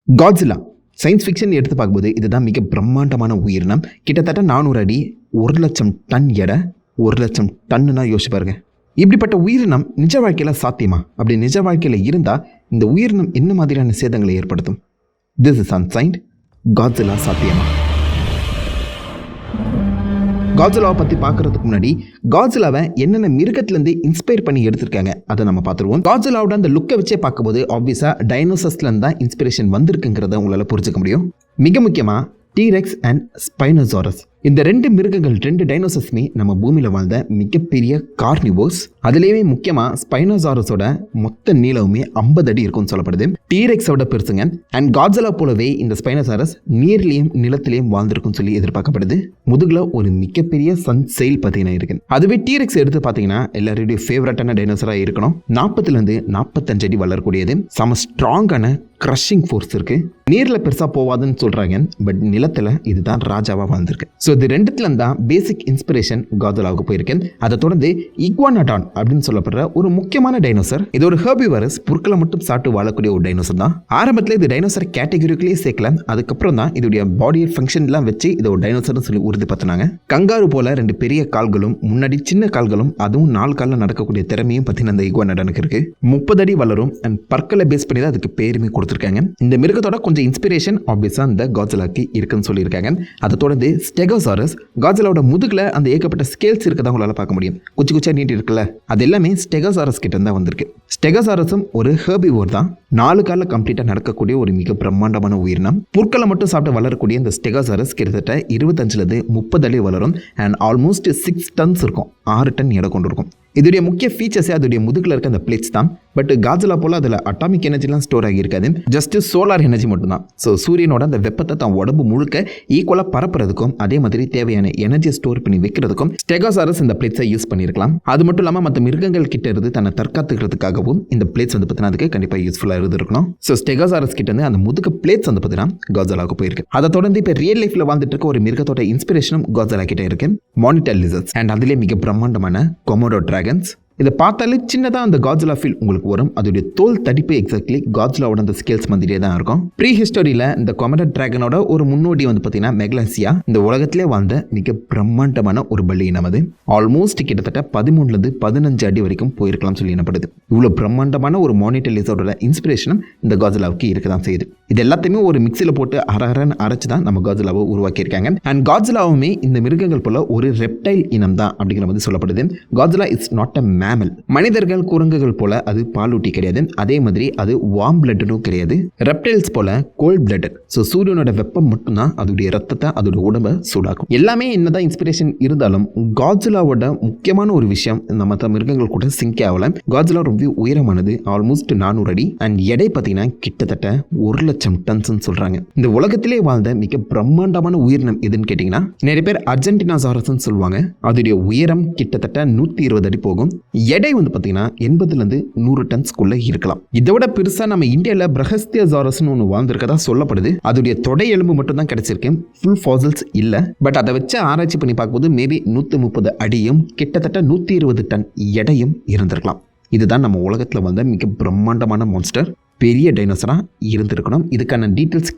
Godzilla science fiction எடுத்து பார்க்கும்போது இதுதான் மிக பிரம்மாண்டமான உயிரினம். கிட்டத்தட்ட 400 அடி, 1,00,000 டன் எடை. 1,00,000 டன்னுனா யோசிச்சு பாருங்க. இப்படிப்பட்ட உயிரினம் நிஜ வாழ்க்கையில் சாத்தியமா? அப்படி நிஜ வாழ்க்கையில் இருந்தால் இந்த உயிரினம் என்ன மாதிரியான சேதங்களை ஏற்படுத்தும்? This is unsigned. காட்ஸில்லா சாத்தியமா? காட்ஸில்லாவை பற்றி பார்க்குறதுக்கு முன்னாடி காட்ஸில்லாவை என்னென்ன மிருகத்துலேருந்து இன்ஸ்பயர் பண்ணி எடுத்திருக்காங்க அதை நம்ம பார்த்துருவோம். காட்ஸில்லாவோட அந்த லுக்கை வச்சே பார்க்கும்போது ஆப்வியஸாக டைனோசர்ஸ்லேருந்து தான் இன்ஸ்பிரேஷன் வந்திருக்குங்கிறத உங்களால் புரிஞ்சுக்க முடியும். மிக முக்கியமாக டீரெக்ஸ் அண்ட் ஸ்பைனோசாரஸ், இந்த 2 மிருகங்கள் 2 டைனோசர்ஸுமே நம்ம பூமியில் வாழ்ந்த மிகப்பெரிய கார்னிவோர்ஸ். அதுலேயுமே முக்கியமாக ஸ்பைனோசாரஸோட மொத்த நீளவுமே 50 அடி இருக்கும்னு சொல்லப்படுது. டீரெக்ஸோட பெருசுங்க. அண்ட் காட்ஸில்லா போலவே இந்த ஸ்பைனோசாரஸ் நீர்லேயும் நிலத்திலையும் வாழ்ந்திருக்குன்னு சொல்லி எதிர்பார்க்கப்படுது. முதுகில் ஒரு மிகப்பெரிய சன் செயில் பார்த்தீங்கன்னா இருக்கு. அதுவே டீரெக்ஸ் எடுத்து பார்த்தீங்கன்னா எல்லாருடைய ஃபேவரட்டான டைனோசராக இருக்கணும். 40லேருந்து 45 அடி வளரக்கூடியது. செம ஸ்ட்ராங்கான கிரஷிங் ஃபோர்ஸ் இருக்குது. நீரில் பெருசாக போவாதுன்னு சொல்கிறாங்க, பட் நிலத்தில் இதுதான் ராஜாவாக வாழ்ந்திருக்கு. ஸோ இது 2த்துல தான் பேசிக் இன்ஸ்பிரேஷன் காட்ஸில்லாவுக்கு போயிருக்கு. அதை தொடர்ந்து இக்வானாடான் அப்படின்னு சொல்லப்படுற ஒரு முக்கியமான டைனோசர். இது ஒரு ஹெர்பிவரஸ், புற்களை மட்டும் சாப்பிட்டு வாழக்கூடிய ஒரு டைனோசர் தான். ஆரம்பத்தில் இது டைனோசர் கேட்டகரிக்குள்ளேயே சேர்க்கல. அதுக்கப்புறம் தான் இதோடைய பாடி ஃபங்க்ஷன்லாம் வச்சு இதை ஒரு டைனோசர்னு சொல்லி உறுதிப்படுத்தினாங்க. கங்காரு போல 2 பெரிய கால்களும் முன்னாடி சின்ன கால்களும் அதுவும் 4 காலில் நடக்கக்கூடிய திறமையும் பார்த்தீங்கன்னா அந்த இக்வானாடானுக்கு இருக்கு. 30 அடி வளரும் அண்ட் பற்களை பேஸ் பண்ணி தான் அதுக்கு பேருமே கொடுத்துருக்காங்க. இந்த மிருகத்தோட கொஞ்சம் இன்ஸ்பிரேஷன் ஆப்வியஸாக இந்த காட்ஸில்லாக்கு இருக்குன்னு சொல்லியிருக்காங்க. அதை தொடர்ந்து ஸ்டெகோசாரஸ், காட்ஸில்லாவோட முதுகில் அந்த ஏகப்பட்ட ஸ்கேல்ஸ் இருக்கதான் உங்களால் பார்க்க முடியும். குச்சி குச்சியாக நீட்டி இருக்குல்ல, அது எல்லாமே ஸ்டெகோசாரஸ் கிட்ட தான் வந்திருக்கு. ஸ்டெகோசாரஸும் ஒரு ஹெர்பிவோர் தான். 4 காலில் கம்ப்ளீட்டாக நடக்கக்கூடிய ஒரு மிக பிரம்மாண்டமான உயிரினம். புற்களை மட்டும் சாப்பிட்டு வளரக்கூடிய இந்த ஸ்டெகோசாரஸ் கிட்டத்தட்ட 25லேருந்து 30 அடி வளரும் அண்ட் ஆல்மோஸ்ட் 6 டன்ஸ் இருக்கும். 6 டன் எடை கொண்டு இருக்கும். இதோடைய முக்கிய ஃபீச்சர்ஸே அதோடைய முதுகில் இருக்க அந்த பிளேட்ஸ் தான். பட் காட்ஸில்லா போல் அதில் அட்டாமிக் எனர்ஜிலாம் ஸ்டோர் ஆகியிருக்காது. ஜஸ்ட் சோலார் எனர்ஜி மட்டும்தான். ஸோ சூரியனோட அந்த வெப்பத்தை தான் உடம்பு முழுக்க ஈக்குவலாக பரப்புறதுக்கும் அதே மாதிரி தேவையான எனர்ஜியை ஸ்டோர் பண்ணி வைக்கிறதுக்கும் ஸ்டெகோசாரஸ் இந்த பிளேட்ஸை யூஸ் பண்ணியிருக்கலாம். அது மட்டும் இல்லாமல் மற்ற மிருகங்கள் கிட்ட இருந்து தன்னை தற்காத்துக்கிறதுக்காகவும் இந்த பிளேட்ஸ் வந்து பார்த்தீங்கன்னா அதுக்கு கண்டிப்பாக யூஸ்ஃபுல்லாக இருந்திருக்கணும். ஸோ ஸ்டெகோசாரஸ் கிட்ட இருந்து அந்த முதுகு பிளேட்ஸ் வந்து பார்த்தீங்கன்னா காட்ஸில்லாவுக்கு போயிருக்கு. அதை தொடர்ந்து இப்போ ரியல் லைஃப்பில் வாழ்ந்துட்டு இருக்க ஒரு மிருகத்தோட இன்ஸ்பிரேஷனும் காட்ஸில்லா கிட்ட இருக்கு. மானிட்டர் லிசர்ட்ஸ் அண்ட் அதிலே மிக பிரம்மாண்டமான கொமோடோ டிராகன்ஸ். இதை பார்த்தாலே சின்னதாக அந்த காட்ஸில்லா ஃபீல் உங்களுக்கு வரும். அதோடைய தோல் தடிப்பு எக்ஸாக்ட்லி காட்ஸில்லாவோட அந்த ஸ்கேல்ஸ் மாதிரியே தான் இருக்கும். ப்ரீ ஹிஸ்டரியில் இந்த கொமோடோ டிராகனோட ஒரு முன்னோடி வந்து பார்த்தீங்கன்னா மெகலாசியா. இந்த உலகத்திலே வாழ்ந்த மிக பிரம்மாண்டமான ஒரு பல்லி இனம். அது ஆல்மோஸ்ட் கிட்டத்தட்ட 13லேருந்து 15 அடி வரைக்கும் போயிருக்கலாம் சொல்லி எனப்படுது. இவ்வளோ பிரம்மாண்டமான ஒரு மானிட்டர் லிசர்டோட இன்ஸ்பிரேஷனும் இந்த காட்ஸில்லாவுக்கு இருக்க தான் செய்யுது. இது எல்லாத்தையுமே ஒரு மிக்சியில் போட்டு அரன்னு அரைச்சு தான் நம்ம காட்ஸில்லாவை உருவாக்கியிருக்காங்க. அண்ட் காட்ஸில்லாவுமே இந்த மிருகங்கள் போல ஒரு ரெப்டைல் இனம் தான் அப்படிங்கிற மாதிரி சொல்லப்படுது. Godzilla is not a mammal. மனிதர்கள் குரங்குகள் போல அது பாலூட்டி கிடையாது. அதே மாதிரி அது வார்ம் பிளட்டும் கிடையாது. ரெப்டைல்ஸ் போல கோல்ட் பிளட்டட். ஸோ சூரியனோட வெப்பம் மட்டும்தான் அதோடைய ரத்தத்தை அதோட உடம்பை சூடாக்கும். எல்லாமே என்னதான் இன்ஸ்பிரேஷன் இருந்தாலும் காட்ஸில்லாவோட முக்கியமான ஒரு விஷயம் நம்ம மற்ற மிருகங்கள் கூட சிங்க் ஆகல. காட்ஸில்லா ரொம்ப உயரமானது, ஆல்மோஸ்ட் 400 அடி அண்ட் எடை பார்த்தீங்கன்னா கிட்டத்தட்ட 1,00,000 டன்ஸ் சொல்றாங்க. இந்த உலகத்திலே வாழ்ந்த மிக பிரம்மாண்டமான உயிரினம் எதுன்னு கேட்டீங்கன்னா நிறைய பேர் அர்ஜென்டினாசாரஸ் சொல்லுவாங்க. அதோடைய உயரம் கிட்டத்தட்ட 120 அடி போகும். எடை வந்து பார்த்தீங்கன்னா 80லேருந்து 100 டன்ஸ்குள்ள இருக்கலாம். இதை விட பெருசாக நம்ம இந்தியாவில் பிரஹஸ்தியோசாரஸ்னு ஒன்று வாழ்ந்திருக்கதா சொல்லப்படுது. அதோடைய தொடை எலும்பு மட்டும் தான் கிடைச்சிருக்கு. ஃபுல் ஃபாசில்ஸ் இல்லை. பட் அதை வச்சு ஆராய்ச்சி பண்ணி பார்க்கும்போது மேபி 130 அடியும் கிட்டத்தட்ட 120 டன் எடையும் இருந்திருக்கலாம். இதுதான் நம்ம உலகத்தில் வந்த மிக பிரம்மாண்டமான மான்ஸ்டர். பெரிய டைனோசராக இருந்திருக்கணும். இதுக்கான டீட்டெயில்ஸ்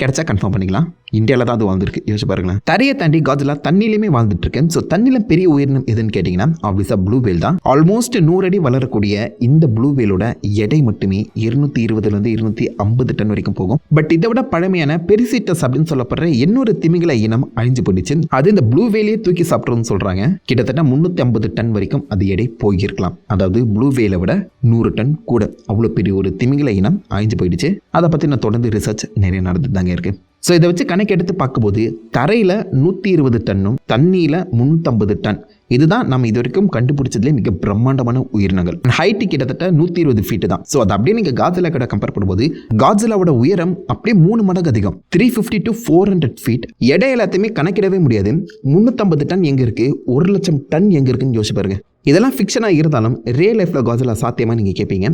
கிடைச்சா கன்ஃபார்ம் பண்ணிக்கலாம். இந்தியாவில் தான் அது வாழ்ந்துருக்கு. யோசிச்சு பாருங்களேன். தரையை தாண்டி காட்ஸில்லா தண்ணியிலுமே வாழ்ந்துட்டு இருக்கேன். ஸோ தண்ணியில் பெரிய உயிரினம் எதுன்னு கேட்டிங்கன்னா ஆப்வியஸாக ப்ளூ வேல் தான். ஆல்மோஸ்ட் 100 அடி வளரக்கூடிய இந்த ப்ளூ வேலோட எடை மட்டுமே 220லேருந்து 250 டன் வரைக்கும் போகும். பட் இதை விட பழமையான பெரிசிட்டஸ் அப்படின்னு சொல்லப்படுற இன்னொரு திமிங்கல இனம் அழிஞ்சு போயிடுச்சு. அது இந்த ப்ளூ வேலையே தூக்கி சாப்பிட்றதுன்னு சொல்கிறாங்க. கிட்டத்தட்ட 350 டன் வரைக்கும் அது எடை போயிருக்கலாம். அதாவது ப்ளூ வேலை விட 100 டன் கூட. அவ்வளோ பெரிய ஒரு திமிங்கல இனம் அழிஞ்சு போயிடுச்சு. அதை பற்றி நான் தொடர்ந்து ரிசர்ச் நிறைய நடந்துட்டு தாங்க இருக்கு. ஸோ இதை வச்சு கணக்கு எடுத்து பார்க்கும்போது தரையில் 120 டன்னும் தண்ணியில் 350 டன். இதுதான் நம்ம இது வரைக்கும் கண்டுபிடிச்சதுலேயே மிக பிரம்மாண்டமான உயிரினங்கள். ஹைட்டு கிட்டத்தட்ட 120 ஃபீட்டு தான். ஸோ அது அப்படியே நீங்கள் காட்ஸில்லா கூட கம்பேர் பண்ணும்போது காட்ஸில்லாவோட உயரம் அப்படியே 3 மடங்கு அதிகம். 350 to 400 ஃபீட். எடை எல்லாத்தையுமே கணக்கிடவே முடியாது. 350 டன் எங்கே இருக்குது, 1,00,000 டன் எங்கே இருக்குன்னு யோசிச்சு பாருங்க. இதெல்லாம் ஃபிக்ஷனாக இருந்தாலும் ரியல் லைஃப்பில் காட்ஸில்லா சாத்தியமாக நீங்கள் கேட்பீங்க.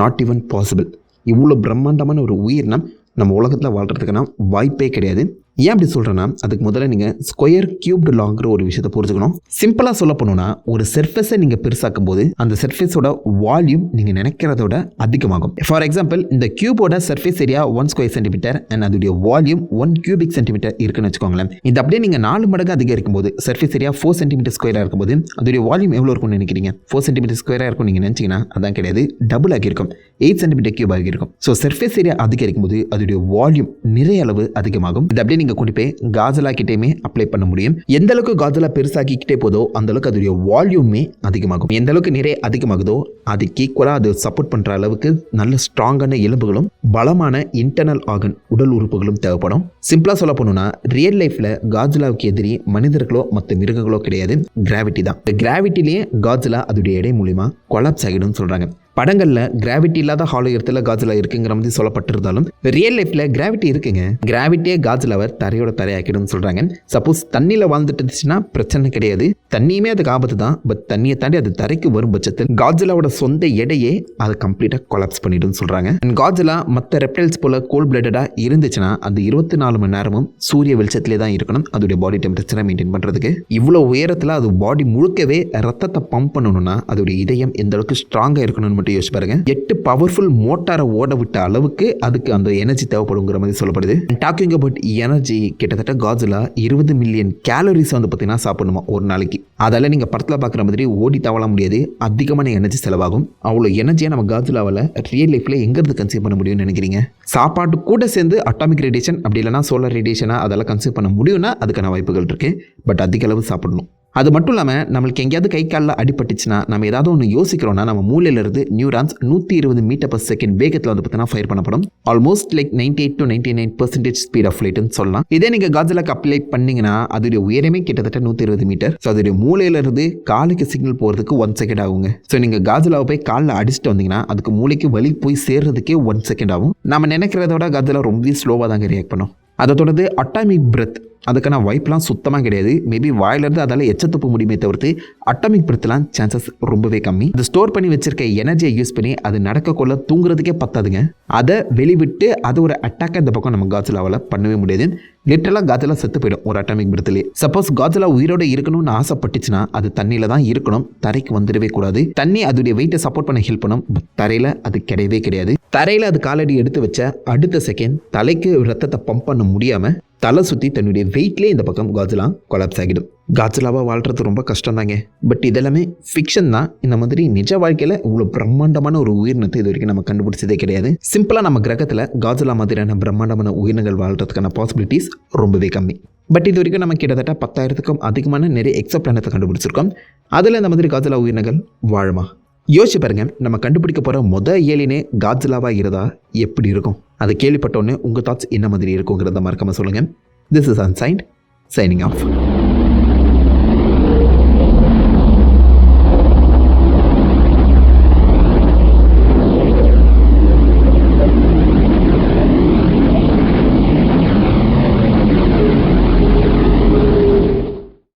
Not even possible. இவ்வளோ பிரம்மாண்டமான ஒரு உயிரினம் நம்ம உலகத்தில் வாழ்கிறதுக்கான வாய்ப்பே கிடையாது. ஏன் அப்படி சொல்கிறேன்னா அதுக்கு முதல்ல நீங்கள் ஸ்கொயர் கியூப்டு லாங்கிற ஒரு விஷயத்தை புரிஞ்சுக்கணும். சிம்பிளாக சொல்ல போனோம்னா ஒரு சர்ஃபேஸை நீங்கள் பெருசாக்கும் போது அந்த சர்ஃபேஸோட வால்யூம் நீங்கள் நினைக்கிறதோட அதிகமாகும். ஃபார் எக்ஸாம்பிள் இந்த கியூபோட surface area 1 square centimetre and அதோடைய வால்யூம் 1 கியூபிக் சென்டிமீட்டர் இருக்குன்னு வச்சுக்கோங்களேன். இது அப்படியே நீங்கள் 4 மடங்கு அதிகரிக்கும் போது சர்ஃபேஸ் ஏரியா 4 சென்டிமீட்டர் ஸ்கொயராக இருக்கும்போது அதோடைய வால்யூம் எவ்வளோ இருக்கும்னு நினைக்கிறீங்க? 4 சென்டிமீட்டர் ஸ்கொயராக இருக்கும் நீங்கள் நினச்சிங்கன்னா அதான் கிடையாது, டபுள் ஆகியிருக்கும், 8 சென்டிமீட்டர் கியூப் ஆகியிருக்கும். ஸோ சர்ஃபேஸ் ஏரியா அதிகரிக்கும் போது அதோடைய வால்யூம் நிறைய அளவு அதிகமாகும். இது அப்படியே நீங்கள் கொண்டு போய் காஜலா கிட்டேயுமே அப்ளை பண்ண முடியும். எந்த அளவுக்கு காஜலா பெருசாக்கிக்கிட்டே போதோ அந்த அளவுக்கு அதோடைய வால்யூமே அதிகமாகும். எந்த அளவுக்கு நிறைய அதிகமாகுதோ அதுக்கு ஈக்குவலாக அது சப்போர்ட் பண்ணுற அளவுக்கு நல்ல ஸ்ட்ராங்கான எலும்புகளும் பலமான இன்டர்னல் ஆர்கன் உடல் உறுப்புகளும் தேவைப்படும். சிம்பிளாக சொல்ல போனோம்னா ரியல் லைஃப்பில் காஜலாவுக்கு எதிரி மனிதர்களோ மற்ற மிருகங்களோ கிடையாது, கிராவிட்டி தான். இந்த கிராவிட்டிலேயே காஜலா அதோடைய எடை மூலிமா கொலாப்ஸ் ஆகிடும்னு சொல்கிறாங்க. படங்களில் கிராவிட்டி இல்லாத ஹாலோ எர்த்தில் காஜலா இருக்குங்கிற மாதிரி சொல்லப்பட்டிருந்தாலும் ரியல் லைஃப்பில் கிராவிட்டி இருக்குங்க. கிராவிட்டியே காஜலாவை தரையோட தரையாக்கிடும்னு சொல்கிறாங்க. சப்போஸ் தண்ணியில் வாழ்ந்துட்டு இருந்துச்சுன்னா பிரச்சனை கிடையாது, தண்ணியுமே அதுக்கு ஆபத்து தான். பட் தண்ணியை தாண்டி அது தரைக்கு வரும் பட்சத்தில் காஜலாவோட சொந்த எடையே அதை கம்ப்ளீட்டாக கொலாப்ஸ் பண்ணிடும்னு சொல்கிறாங்க. காஜலா மற்ற ரெப்டைல்ஸ் போல கோல்ட் பிளட்டடாக இருந்துச்சுன்னா அந்த 24 மணி நேரமும் சூரிய வெளிச்சத்திலே தான் இருக்கணும் அதோடைய பாடி டெம்பரேச்சரை மெயின்டைன் பண்ணுறதுக்கு. இவ்வளோ உயரத்தில் அது பாடி முழுக்கவே ரத்தத்தை பம்ப் பண்ணணும்னா அதோடைய இதயம் எந்த அளவுக்கு ஸ்ட்ராங்காக இருக்கணும்னு மட்டும் யோசிச்சு பாருங்க. 8 பவர்ஃபுல் மோட்டாரை ஓட விட்ட அளவுக்கு அதுக்கு அந்த எனர்ஜி தேவைப்படுங்கிற மாதிரி சொல்லப்படுது. டாக்கிங் அபவுட் எனர்ஜி, கிட்டத்தட்ட காஜலா 20 மில்லியன் கேலரிஸ் வந்து பார்த்தீங்கன்னா சாப்பிடணுமா ஒரு நாளைக்கு. அதால நீங்கள் படத்தில் பார்க்குற மாதிரி ஓடி தவள முடியாது, அதிகமான எனர்ஜி செலவாகும். அவ்வளோ எனர்ஜியை நம்ம காஜலாவில் ரியல் லைஃப்பில் எங்கேருந்து கன்சியூம் பண்ண முடியும்னு நினைக்கிறீங்க? சாப்பாட்டு கூட சேர்ந்து அட்டாமிக் ரேடியேஷன் அப்படி இல்லைனா சோலார் ரேடியேஷனாக அதெல்லாம் கன்சியூம் பண்ண முடியும்னா அதுக்கான வாய்ப்புகள் இருக்குது. பட் அதிக அளவு சாப்பிடணும். அது மட்டும் இல்லாமல் நம்மளுக்கு எங்கேயாவது கை காலில் அடிபட்டுச்சுன்னா நம்ம ஏதாவது ஒன்று யோசிக்கிறோன்னா நம்ம மூளையிலிருந்து நியூரான்ஸ் 120 மீட்டர் பர் செகண்ட் வேகத்தில் வந்து பார்த்தீங்கன்னா ஃபயர் பண்ணப்படும். Almost like 98 to 99% speed of லைட்னு சொல்லலாம். இதே நீங்கள் காஜலாக்கு அப்ளை பண்ணிங்கன்னா அதோடைய உயரமே கிட்டத்தட்ட 120 மீட்டர். ஸோ அதோடைய மூளையிலிருந்து காலுக்கு சிக்னல் போகிறதுக்கு 1 செகண்ட் ஆகுங்க. ஸோ நீங்கள் காஜலாவை போய் காலில் அடிச்சுட்டு வந்தீங்கன்னா அதுக்கு மூளைக்கு வலி போய் சேர்றதுக்கே 1 செகண்ட் ஆகும். நம்ம நினைக்கிறதோட காஜலா ரொம்பவே ஸ்லோவாக தாங்க ரியாக்ட் பண்ணும். அதை தொடர்ந்து அட்டாமிக் பிரெத், அதுக்கான வாய்ப்பெலாம் சுத்தமாக கிடையாது. மேபி வாயிலிருந்து அதால் எச்சத்துப்பு முடியுமே தவிர்த்து அட்டாமிக் பிரெத்லாம் சான்சஸ் ரொம்பவே கம்மி. அது ஸ்டோர் பண்ணி வச்சிருக்க எனர்ஜியை யூஸ் பண்ணி அது நடக்கக்குள்ள தூங்குறதுக்கே பத்தாதுங்க. அதை வெளிவிட்டு அது ஒரு அட்டாக் இந்த பக்கம் நம்ம காஜலாவால் பண்ணவே முடியாது. லிட்டரலாக காஜலா செத்து போயிடும் ஒரு அட்டாமிக் பிரெத்லேயே. சப்போஸ் காஜலா உயிரோடு இருக்கணும்னு ஆசைப்பட்டுச்சுன்னா அது தண்ணியில் தான் இருக்கணும், தரைக்கு வந்துடவே கூடாது. தண்ணி அதோடைய வெயிட்டை சப்போர்ட் பண்ண ஹெல்ப் பண்ணும். பட் தரையில் அது கிடையவே கிடையாது. தரையில் அது காலடி எடுத்து வச்ச அடுத்த செகண்ட் தலைக்கு ரத்தத்தை பம்ப் பண்ண முடியாமல் தலை சுற்றி தன்னுடைய வெயிட்லேயே இந்த பக்கம் காஜலா கொலாப்ஸ் ஆகிடும். காஜலாவாக வாழ்கிறது ரொம்ப கஷ்டம் தாங்க. பட் இதெல்லாமே ஃபிக்ஷன் தான். இந்த மாதிரி நிஜ வாழ்க்கையில் இவ்வளோ பிரம்மாண்டமான ஒரு உயிரினத்தை இது வரைக்கும் நம்ம கண்டுபிடிச்சதே கிடையாது. சிம்பிளாக நம்ம கிரகத்தில் காஜலா மாதிரியான பிரம்மாண்டமான உயிரினங்கள் வாழ்கிறதுக்கான பாசிபிலிட்டிஸ் ரொம்பவே கம்மி. பட் இது வரைக்கும் நம்ம கிட்டத்தட்ட 10,000க்கும் அதிகமான நிறைய எக்ஸோ பிளானத்தை கண்டுபிடிச்சிருக்கோம். அதில் இந்த மாதிரி காஜலா உயிரினங்கள் வாழுமா? யோசிச்சு பாருங்க, நம்ம கண்டுபிடிக்க போகிற ஏலினே காஜலாவாக இருந்தால் எப்படி இருக்கும்? அதை கேள்விப்பட்டோன்னே உங்கள் தாட்ஸ் என்ன மாதிரி இருக்குங்கிறத மறக்காமல் சொல்லுங்கள். This is unsigned signing off.